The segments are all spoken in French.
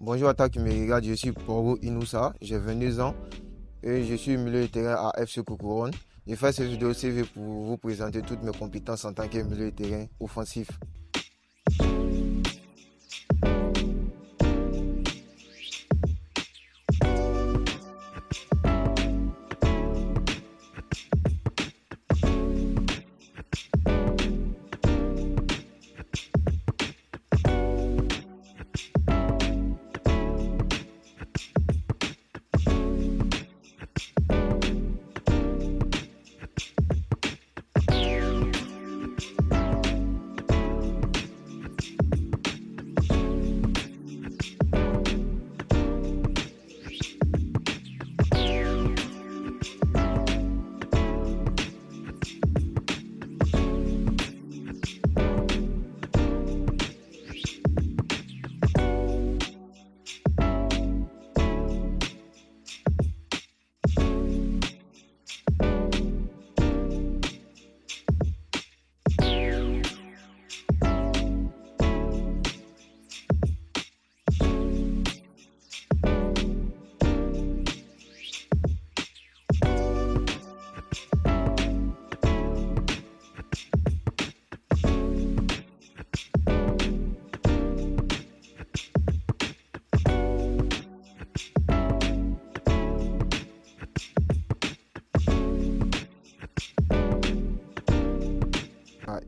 Bonjour à toi qui me regarde, je suis Poro Inoussa, j'ai 22 ans et je suis milieu de terrain à FC Coucouronne. Je fais cette vidéo CV pour vous présenter toutes mes compétences en tant que milieu de terrain offensif.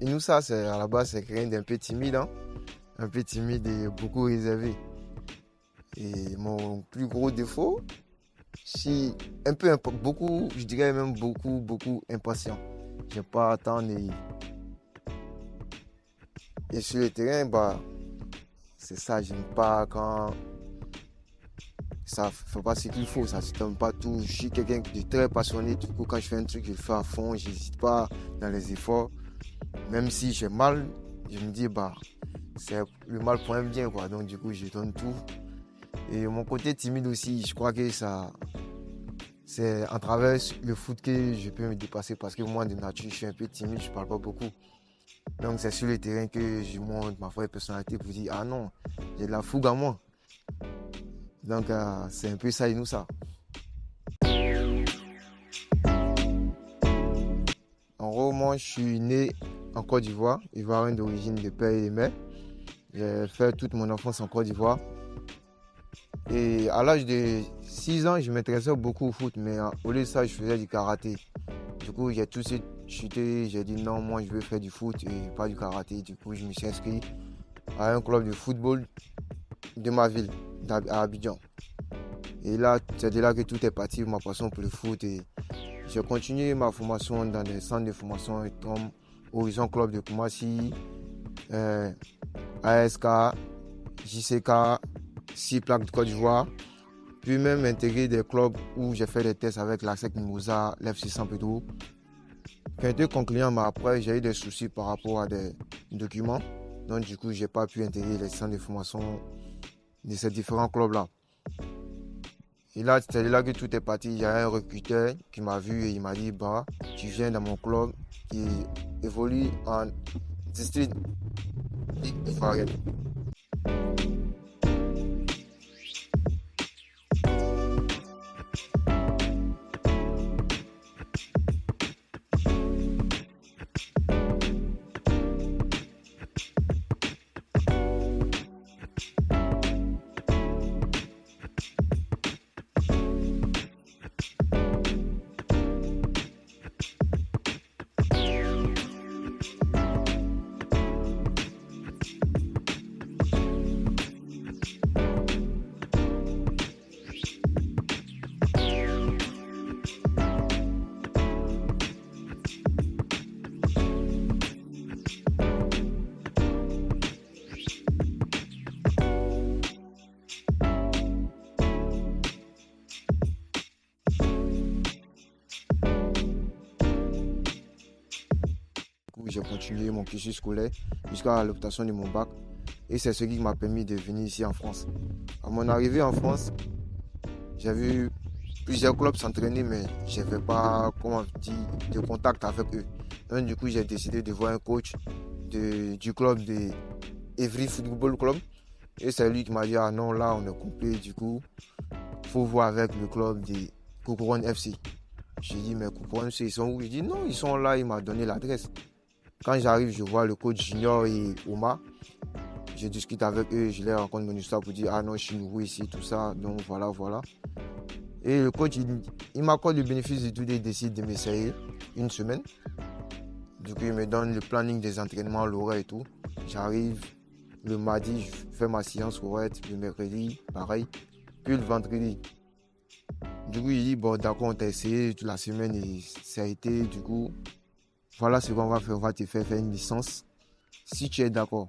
Inoussa, à la base, c'est quelqu'un d'un peu timide, hein? Un peu timide et beaucoup réservé. Et mon plus gros défaut, c'est beaucoup, je dirais même beaucoup impatient. J'aime pas attendre et sur le terrain, c'est ça, j'aime pas quand ça fait pas ce qu'il faut, ça se donne pas tout. Je suis quelqu'un de très passionné, du coup quand je fais un truc, je le fais à fond, j'hésite pas dans les efforts. Même si j'ai mal, je me dis c'est le mal pour un bien quoi. Donc du coup je donne tout. Et mon côté timide aussi, je crois que ça c'est en travers le foot que je peux me dépasser parce que moi de nature je suis un peu timide, je parle pas beaucoup. Donc c'est sur le terrain que je montre ma vraie personnalité pour dire ah non, j'ai de la fougue en moi. Donc c'est un peu ça et nous ça. En gros, moi je suis né en Côte d'Ivoire, ivoirien d'origine de père et de mère. J'ai fait toute mon enfance en Côte d'Ivoire. Et à l'âge de 6 ans, je m'intéressais beaucoup au foot, mais au lieu de ça, je faisais du karaté. Du coup, j'ai tout de suite chuté, j'ai dit non, moi je veux faire du foot et pas du karaté. Du coup, je me suis inscrit à un club de football de ma ville, à Abidjan. Et là, c'est de là que tout est parti, ma passion pour le foot. Et j'ai continué ma formation dans des centres de formation comme Horizon Club de Koumassi, ASK, JCK, 6 plaques de Côte d'Ivoire. Puis même intégrer des clubs où j'ai fait des tests avec l'ASEC Mimosa, l'FC Sampdoria. Qui a été concluant, mais après j'ai eu des soucis par rapport à des documents. Donc du coup, j'ai pas pu intégrer les centres de formation de ces différents clubs-là. Et là, c'est là que tout est parti. Il y a un recruteur qui m'a vu et il m'a dit, tu viens dans mon club qui évolue en District Ligue ivoirienne. J'ai continué mon cursus scolaire jusqu'à l'obtention de mon bac et c'est ce qui m'a permis de venir ici en France. À mon arrivée en France, j'ai vu plusieurs clubs s'entraîner mais je n'avais pas de contact avec eux. Donc du coup j'ai décidé de voir un coach du club de Evry Football Club Et c'est lui qui m'a dit, ah non, là, on est complet, du coup, faut voir avec le club des Couronne FC. J'ai dit, mais Couronne FC, ils sont où? Il dit, non, ils sont là, il m'a donné l'adresse. Quand j'arrive, je vois le coach Junior et Omar. Je discute avec eux, je leur raconte mon histoire pour dire, ah non, je suis nouveau ici, tout ça, donc voilà, voilà. Et le coach, il m'accorde le bénéfice du doute et il décide de m'essayer une semaine. Du coup, il me donne le planning des entraînements, l'horaire et tout. J'arrive le mardi, je fais ma séance horaire, le mercredi, pareil. Puis le vendredi. Du coup, il dit, bon, d'accord, on t'a essayé toute la semaine et ça a été, du coup, voilà ce qu'on va faire, on va te faire une licence, si tu es d'accord.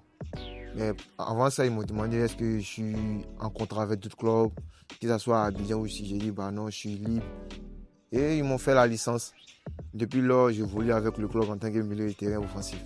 Mais avant ça, ils m'ont demandé est-ce que je suis en contrat avec d'autres clubs, que ce soit à Abidjan aussi. J'ai dit, bah non, je suis libre. Et ils m'ont fait la licence. Depuis lors, j'évolue avec le club en tant que milieu de terrain offensif.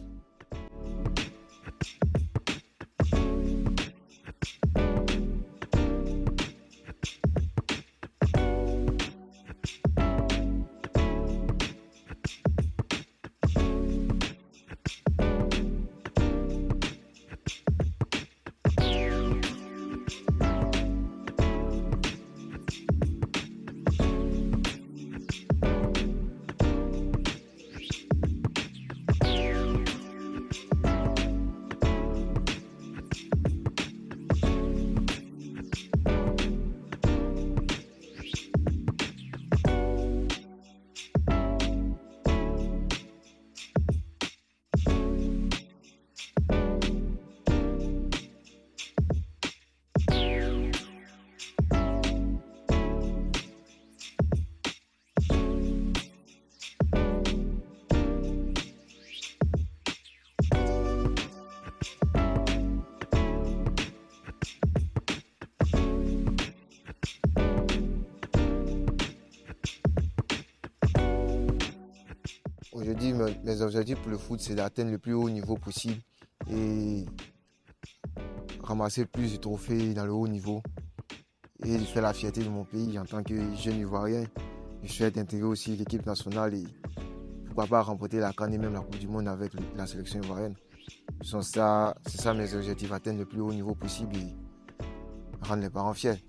Aujourd'hui, mes objectifs pour le foot, c'est d'atteindre le plus haut niveau possible et ramasser plus de trophées dans le haut niveau et faire la fierté de mon pays en tant que jeune Ivoirien. Je souhaite intégrer aussi l'équipe nationale et pourquoi pas remporter la CAN et même la Coupe du Monde avec la sélection ivoirienne. C'est ça mes objectifs, atteindre le plus haut niveau possible et rendre les parents fiers.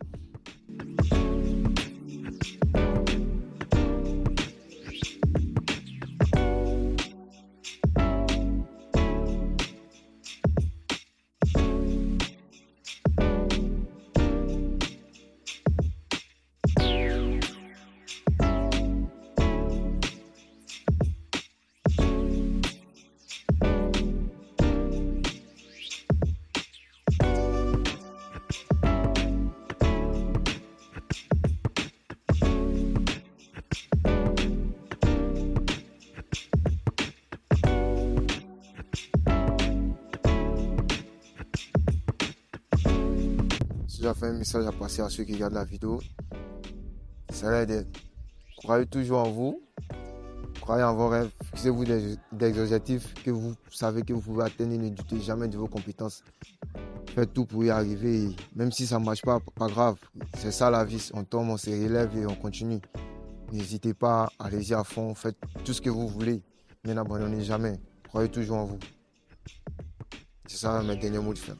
Si j'ai fait un message à passer à ceux qui regardent la vidéo, ça va être croyez toujours en vous, croyez en vos rêves, fixez-vous des objectifs que vous savez que vous pouvez atteindre et ne doutez jamais de vos compétences. Faites tout pour y arriver, et même si ça ne marche pas, pas grave, c'est ça la vie, on tombe, on se relève et on continue. N'hésitez pas, allez-y à fond, faites tout ce que vous voulez, mais n'abandonnez jamais, croyez toujours en vous. C'est ça mes derniers mots de fin.